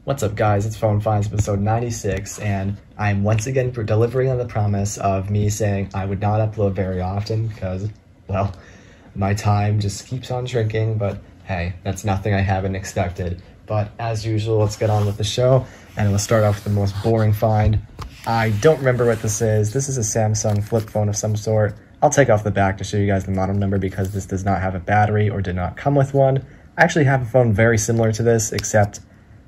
What's up guys, it's Phone Finds episode 96, and I'm once again delivering on the promise of me saying I would not upload very often because, well, my time just keeps on shrinking, but hey, that's nothing I haven't expected. But as usual, let's get on with the show, and we'll start off with the most boring find. I don't remember what this is. This is a Samsung flip phone of some sort. I'll take off the back to show you guys the model number because this does not have a battery or did not come with one. I actually have a phone very similar to this, except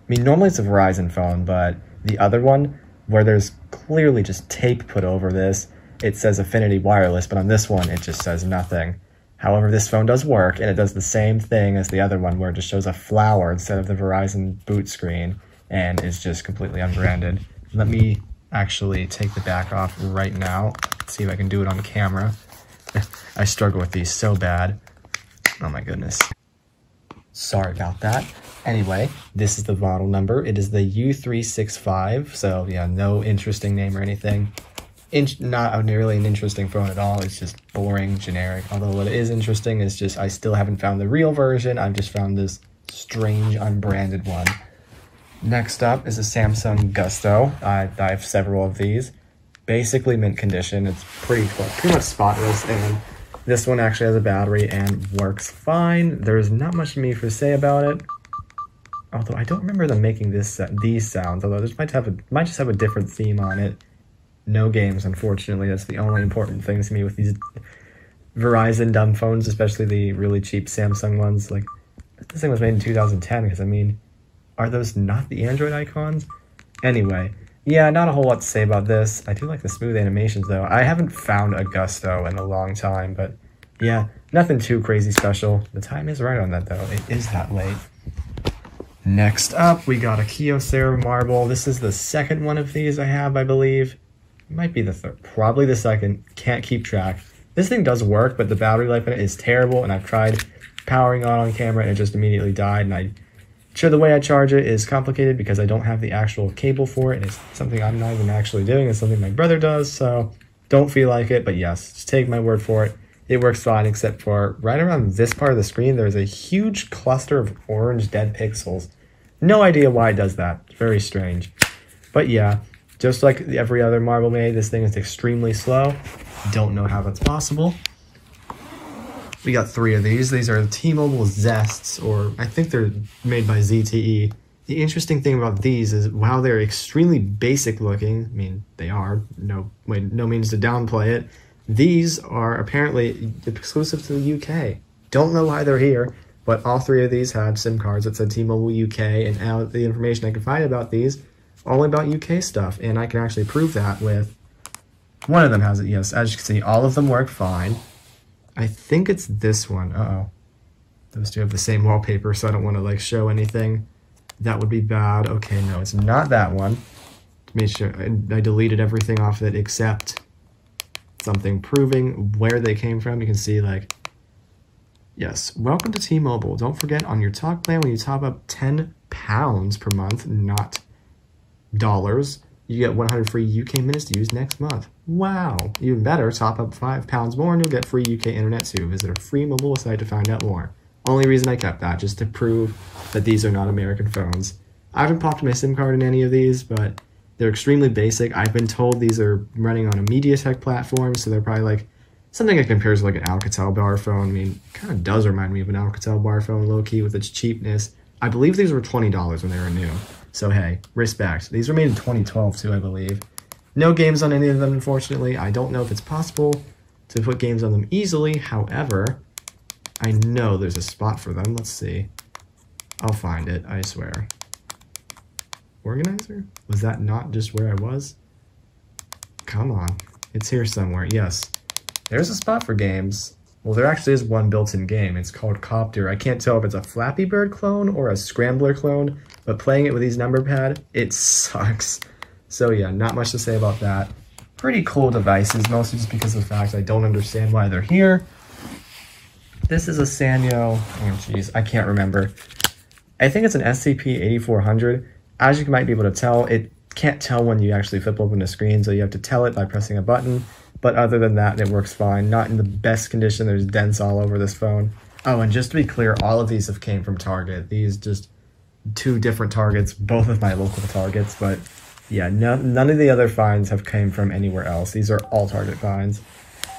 normally it's a Verizon phone, but the other one, where there's clearly just tape put over this, it says Affinity Wireless, but on this one, it just says nothing. However, this phone does work, and it does the same thing as the other one, where it just shows a flower instead of the Verizon boot screen, and is just completely unbranded. Let me actually take the back off right now. See if I can do it on camera. I struggle with these so bad. Oh my goodness. Sorry about that. Anyway, this is the model number. It is the U365, so yeah, no interesting name or anything. Not nearly an interesting phone at all. It's just boring, generic. Although what is interesting is just I still haven't found the real version. I've just found this strange unbranded one. Next up is a Samsung Gusto. I have several of these. Basically mint condition. It's pretty much spotless, and this one actually has a battery and works fine. There's not much for me to say about it. Although I don't remember them making these sounds, although this might just have a different theme on it. No games, unfortunately. That's the only important thing to me with these Verizon dumb phones, especially the really cheap Samsung ones. Like, this thing was made in 2010, because are those not the Android icons? Anyway, yeah, not a whole lot to say about this. I do like the smooth animations, though. I haven't found a Gusto in a long time, but yeah, nothing too crazy special. The time is right on that, though. It is that late. Next up, we got a Kyocera Marble. This is the second one of these I have, I believe. It might be the third, probably the second. Can't keep track. This thing does work, but the battery life in it is terrible, and I've tried powering on camera, and it just immediately died, and sure, the way I charge it is complicated because I don't have the actual cable for it. It's something I'm not even actually doing. It's something my brother does, so don't feel like it, but yes, just take my word for it. It works fine, except for right around this part of the screen, there's a huge cluster of orange dead pixels. No idea why it does that. It's very strange. But yeah, just like every other Marble made, this thing is extremely slow. Don't know how that's possible. We got 3 of these. These are TMobile Zests, or I think they're made by ZTE. The interesting thing about these is while they're extremely basic looking, they are, no means to downplay it, these are apparently exclusive to the UK. Don't know why they're here, but all 3 of these had SIM cards that said T-Mobile UK, and now the information I can find about these, all about UK stuff, and I can actually prove that with, one of them has it, yes. As you can see, all of them work fine. I think it's this one. Uh-oh. Those 2 have the same wallpaper, so I don't want to show anything. That would be bad. Okay, no, it's not that one. To make sure, I deleted everything off it except something proving where they came from. You can see, yes, welcome to T-Mobile. Don't forget, on your talk plan, when you top up £10 per month, not dollars, you get 100 free UK minutes to use next month. Wow! Even better, top up £5 more and you'll get free UK internet too. Visit a free mobile site to find out more. Only reason I kept that, just to prove that these are not American phones. I haven't popped my SIM card in any of these, but they're extremely basic. I've been told these are running on a MediaTek platform, so they're probably something that compares to an Alcatel bar phone. It kind of does remind me of an Alcatel bar phone, low-key, with its cheapness. I believe these were $20 when they were new. So hey, respect. These were made in 2012 too, I believe. No games on any of them, unfortunately. I don't know if it's possible to put games on them easily. However, I know there's a spot for them. Let's see. I'll find it, I swear. Organizer? Was that not just where I was? Come on. It's here somewhere. Yes. There's a spot for games. Well, there actually is one built-in game. It's called Copter. I can't tell if it's a Flappy Bird clone or a Scrambler clone, but playing it with these number pad, it sucks. So yeah, not much to say about that. Pretty cool devices, mostly just because of the fact I don't understand why they're here. This is a Sanyo, oh geez, I can't remember. I think it's an SCP8400. As you might be able to tell, it can't tell when you actually flip open the screen, so you have to tell it by pressing a button. But other than that, it works fine. Not in the best condition. There's dents all over this phone. Oh, and just to be clear, all of these have came from Target. These just two different targets, both of my local targets, but yeah, none of the other finds have came from anywhere else. These are all target finds.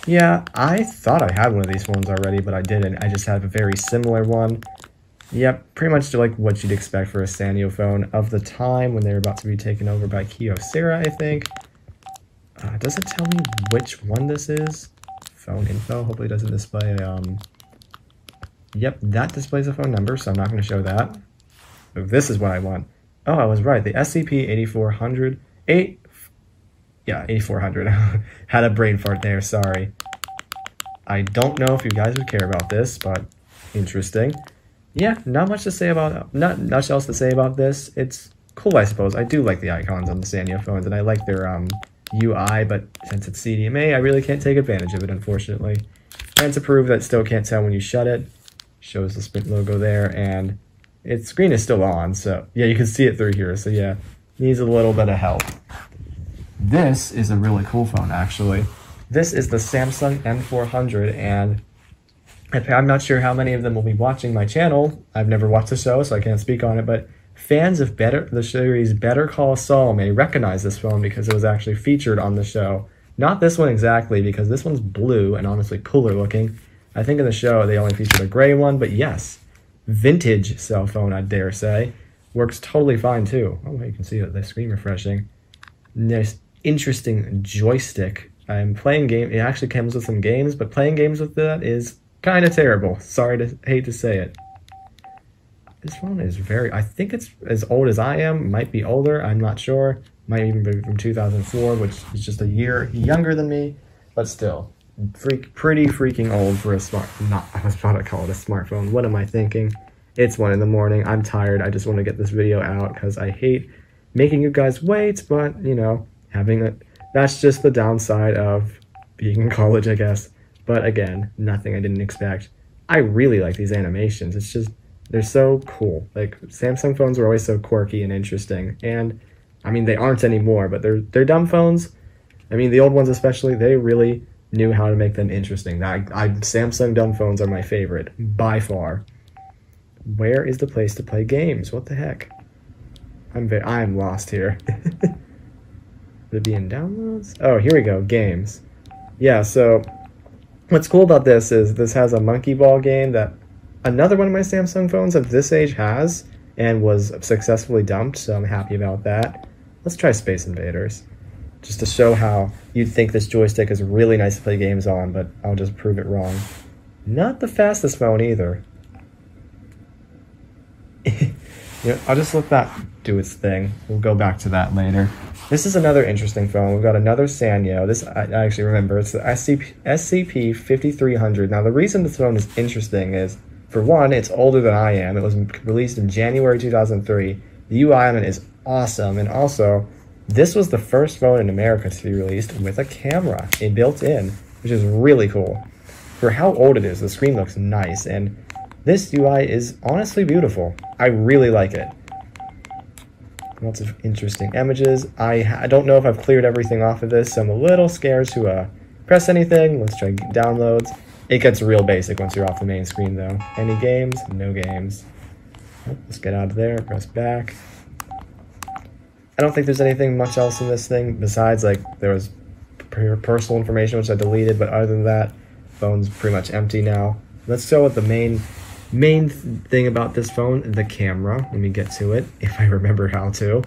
Yeah, I thought I had one of these phones already, but I didn't. I just have a very similar one. Yep, pretty much like what you'd expect for a Sanyo phone of the time when they were about to be taken over by Kyocera, I think. Does it tell me which one this is? Phone info, hopefully it doesn't display a, Yep, that displays a phone number, so I'm not going to show that. So this is what I want. Oh, I was right, the SCP8400, 8400. Had a brain fart there, sorry. I don't know if you guys would care about this, but interesting. Yeah, not much else to say about this. It's cool, I suppose. I do like the icons on the Sanyo phones, and I like their UI, but since it's CDMA, I really can't take advantage of it, unfortunately. And to prove that still can't tell when you shut it, shows the Sprint logo there, and its screen is still on, so yeah, you can see it through here, so yeah, needs a little bit of help. This is a really cool phone, actually. This is the Samsung M400, and I'm not sure how many of them will be watching my channel. I've never watched the show, so I can't speak on it, but fans of the series Better Call Saul may recognize this phone because it was actually featured on the show. Not this one exactly, because this one's blue and honestly cooler looking. I think in the show they only featured a gray one, but yes, vintage cell phone, I dare say. Works totally fine too. Oh, you can see the screen refreshing. Nice, interesting joystick. I'm playing game. It actually comes with some games, but playing games with that is kind of terrible. Hate to say it. This phone is I think it's as old as I am. Might be older. I'm not sure. Might even be from 2004, which is just a year younger than me, but still. Pretty freaking old for a I was about to call it a smartphone. What am I thinking? It's 1 in the morning. I'm tired. I just want to get this video out because I hate making you guys wait, but you know, that's just the downside of being in college, I guess. But again, nothing I didn't expect. I really like these animations. It's just, they're so cool. Like, Samsung phones were always so quirky and interesting. And I mean, they aren't anymore, but they're dumb phones. I mean, the old ones especially, they really knew how to make them interesting. Samsung dumb phones are my favorite, by far. Where is the place to play games? What the heck? I'm lost here. Would it be in downloads? Oh, here we go, games. Yeah, so what's cool about this is this has a monkey ball game that another one of my Samsung phones of this age has and was successfully dumped, so I'm happy about that. Let's try Space Invaders, just to show how you'd think this joystick is really nice to play games on, but I'll just prove it wrong. Not the fastest phone either. You know, I'll just let that do its thing. We'll go back to that later. This is another interesting phone. We've got another Sanyo. This, I actually remember, it's the SCP8400. Now, the reason this phone is interesting is, for one, it's older than I am. It was released in January 2003. The UI on it is awesome, and also, this was the first phone in America to be released with a camera built in, which is really cool. For how old it is, the screen looks nice, and this UI is honestly beautiful. I really like it. Lots of interesting images. I don't know if I've cleared everything off of this, so I'm a little scared to press anything. Let's try downloads. It gets real basic once you're off the main screen though. Any games? No games. Let's get out of there, press back. I don't think there's anything much else in this thing besides, like, there was personal information which I deleted, but other than that, phone's pretty much empty now. Let's go with the main thing about this phone, the camera. Let me get to it, if I remember how to.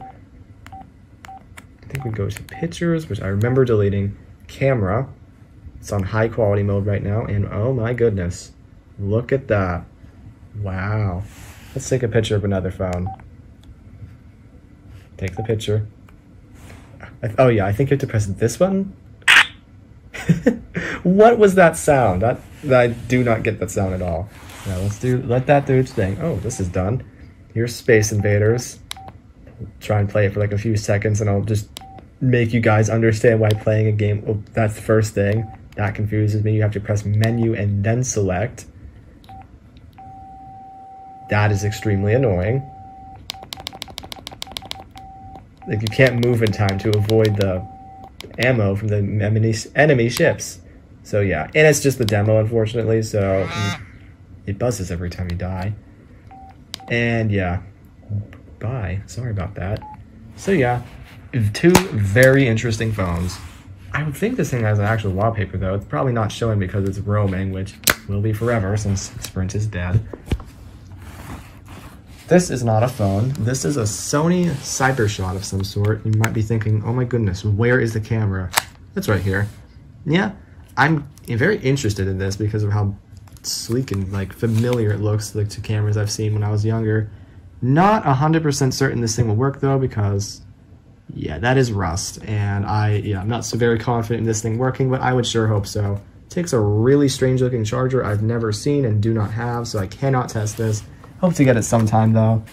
I think we go to pictures, which I remember deleting. Camera. It's on high quality mode right now, and oh my goodness, look at that. Wow. Let's take a picture of another phone. Take the picture. Oh yeah, I think you have to press this button. What was that sound? I do not get that sound at all. Now let that do its thing. Oh, this is done. Here's Space Invaders. Try and play it for like a few seconds and I'll just make you guys understand why playing a game, oh, that's the first thing. That confuses me. You have to press menu and then select. That is extremely annoying. Like, you can't move in time to avoid the ammo from the enemy ships. So yeah, and it's just the demo, unfortunately, so it buzzes every time you die. And yeah, by. Sorry about that. So yeah, two very interesting phones. I would think this thing has an actual wallpaper though. It's probably not showing because it's roaming, which will be forever since Sprint is dead. This is not a phone. This is a Sony Cybershot of some sort. You might be thinking, oh my goodness, where is the camera? It's right here. Yeah, I'm very interested in this because of how sleek and like familiar it looks like to cameras I've seen when I was younger. Not 100% certain this thing will work though, because yeah, that is rust, and I'm not so very confident in this thing working, but I would sure hope so. It takes a really strange looking charger I've never seen and do not have, so I cannot test this. Hope to get it sometime though.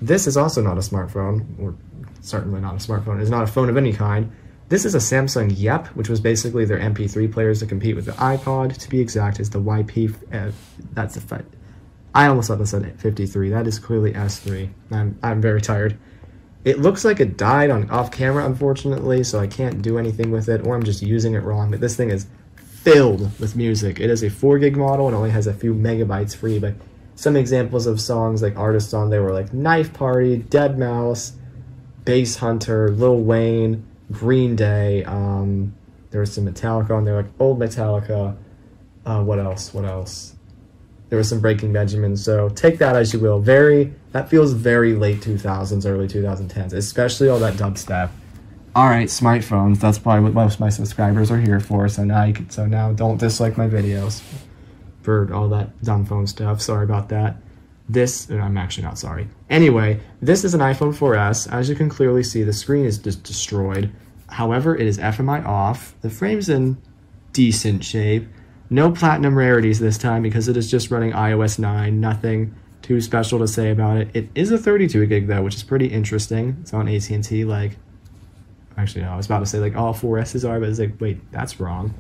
This is also not a smartphone, or certainly not a smartphone. It's not a phone of any kind. This is a Samsung Yep, which was basically their MP3 players to compete with the iPod. To be exact, is the YP. That's a. I almost thought this said 53. That is clearly S3. I'm very tired. It looks like it died off camera, unfortunately, so I can't do anything with it, or I'm just using it wrong. But this thing is filled with music. It is a 4 gig model and only has a few megabytes free, but some examples of songs like artists on there were like Knife Party, Deadmau5, Bass Hunter, Lil Wayne, Green Day. There was some Metallica on there, like old Metallica. What else? There was some Breaking Benjamin. So take that as you will. That feels very late 2000s, early 2010s, especially all that dubstep. All right, smartphones. That's probably what most of my subscribers are here for. So now don't dislike my videos for all that dumb phone stuff. Sorry about that. I'm actually not sorry. Anyway, this is an iPhone 4S. As you can clearly see, the screen is just destroyed. However, it is FMI off. The frame's in decent shape. No platinum rarities this time because it is just running iOS 9. Nothing too special to say about it. It is a 32 gig though, which is pretty interesting. It's on AT&T. Actually, no, I was about to say like all 4Ss are, but it's like, wait, that's wrong.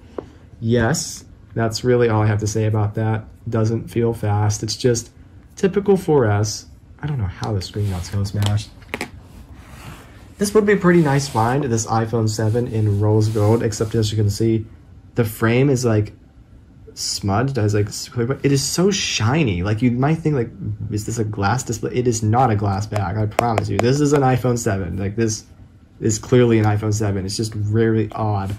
Yes. That's really all I have to say about that. Doesn't feel fast. It's just typical 4S. I don't know how the screen got so smashed. This would be a pretty nice find, this iPhone 7 in rose gold, except as you can see, the frame is like smudged as like clear, it is so shiny. Like you might think like, is this a glass display? It is not a glass bag, I promise you. This is an iPhone 7. Like this is clearly an iPhone 7. It's just really odd.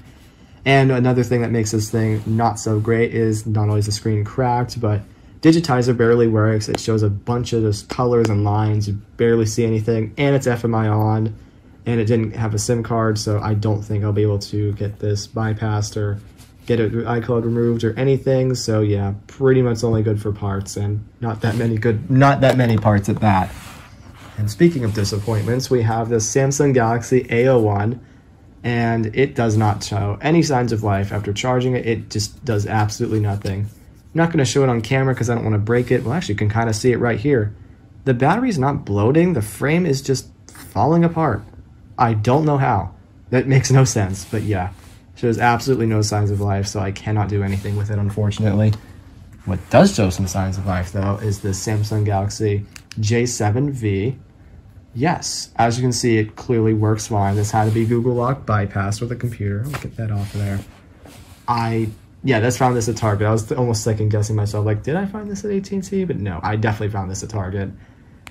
And another thing that makes this thing not so great is not only is the screen cracked, but digitizer barely works. It shows a bunch of just colors and lines. You barely see anything, and it's FMI on, and it didn't have a SIM card, so I don't think I'll be able to get this bypassed or get it iCloud removed or anything. So yeah, pretty much only good for parts, and not that many parts at that. And speaking of disappointments, we have this Samsung Galaxy A10, and it does not show any signs of life. After charging it, it just does absolutely nothing. I'm not going to show it on camera because I don't want to break it. Well, actually, you can kind of see it right here. The battery's not bloating. The frame is just falling apart. I don't know how. That makes no sense, but yeah. Shows absolutely no signs of life, so I cannot do anything with it, unfortunately. What does show some signs of life, though, is the Samsung Galaxy J7V. Yes, as you can see, it clearly works fine. This had to be Google Lock bypassed with a computer. I'll get that off of there. Yeah, that's found this at Target. I was almost second guessing myself, like, did I find this at AT&T? But no, I definitely found this at Target.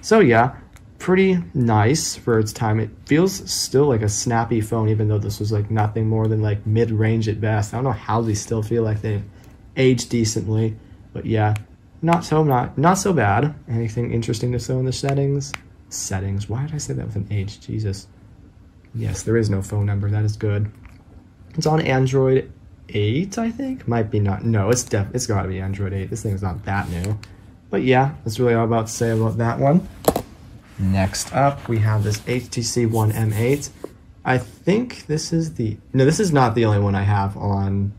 So yeah, pretty nice for its time. It feels still like a snappy phone, even though this was like nothing more than like mid-range at best. I don't know how these still feel like they've aged decently, but yeah, not so bad. Anything interesting to show in the settings? Why did I say that with an H? Jesus. Yes, there is no phone number. That is good. It's on Android 8, I think. Might be not. No, it's got to be Android 8. This thing is not that new. But yeah, that's really all about to say about that one. Next up, we have this HTC One M8. I think this is this is not the only one I have on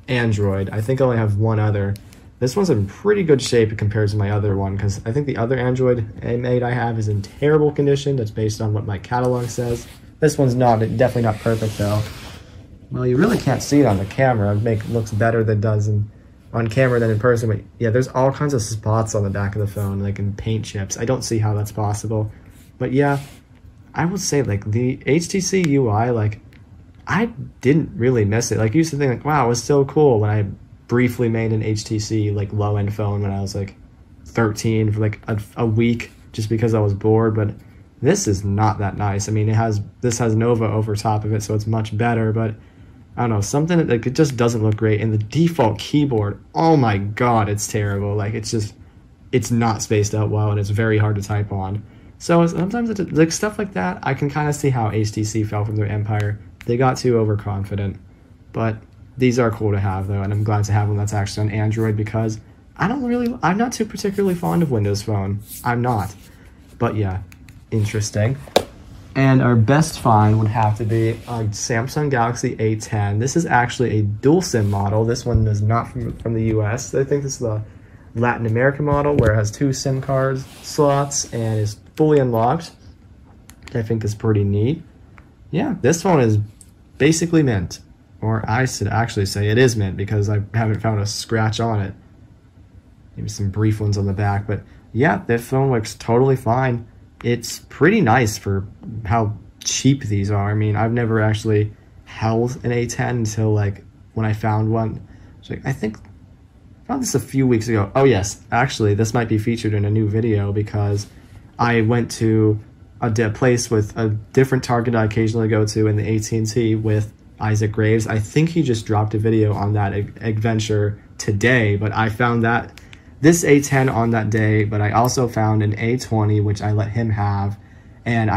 Android. I think I only have one other. This one's in pretty good shape compared to my other one, because I think the other Android M8 I have is in terrible condition. That's based on what my catalog says. This one's definitely not perfect though. Well, you really can't see it on the camera. It looks better than it does on camera than in person. But yeah, there's all kinds of spots on the back of the phone, like in paint chips. I don't see how that's possible. But yeah, I would say like the HTC UI, like I didn't really miss it. Like I used to think like, wow, it was so cool when I briefly made an HTC like low-end phone when I was like 13 for like a week. just because I was bored, but this is not that nice. I mean, this has Nova over top of it, so it's much better, but I don't know, something that, like, it just doesn't look great. And the default keyboard, oh my god, it's terrible. Like, it's not spaced out well, and it's very hard to type on. So sometimes, like, stuff like that, I can kind of see how HTC fell from their empire. They got too overconfident. But these are cool to have, though, and I'm glad to have one that's actually on Android, because I'm not too particularly fond of Windows Phone. I'm not. But yeah, interesting. And our best find would have to be a Samsung Galaxy A10. This is actually a dual SIM model. This one is not from the US. I think this is the Latin American model, where it has 2 SIM card slots and is fully unlocked. I think is pretty neat. Yeah, this phone is basically mint. Or I should actually say it is mint, because I haven't found a scratch on it. Maybe some brief ones on the back, but yeah, this phone looks totally fine. It's pretty nice for how cheap these are. I mean, I've never actually held an A10 until, like, when I found one. Like, I think I found this a few weeks ago. Oh yes, actually, this might be featured in a new video, because I went to a place with a different Target I occasionally go to in the AT&T with Isaac Graves. I think he just dropped a video on that adventure today, but I found this A10 on that day, but I also found an A20, which I let him have, and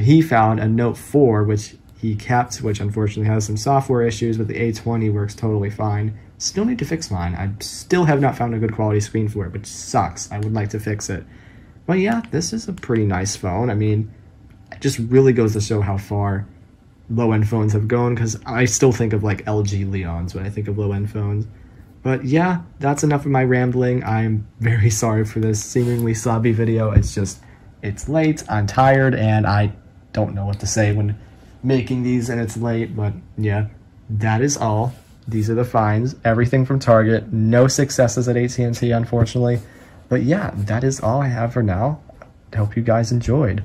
he found a Note 4, which he kept, which unfortunately has some software issues, but the A20 works totally fine. Still need to fix mine. I still have not found a good quality screen for it, which sucks. I would like to fix it. But yeah, this is a pretty nice phone. I mean, it just really goes to show how far low-end phones have gone, because I still think of, like, LG Leons when I think of low-end phones. But yeah, that's enough of my rambling. I'm very sorry for this seemingly slobby video. It's late, I'm tired, and I don't know what to say when making these and it's late. But yeah, that is all. These are the finds. Everything from Target. No successes at AT&T, unfortunately. But yeah, that is all I have for now. I hope you guys enjoyed.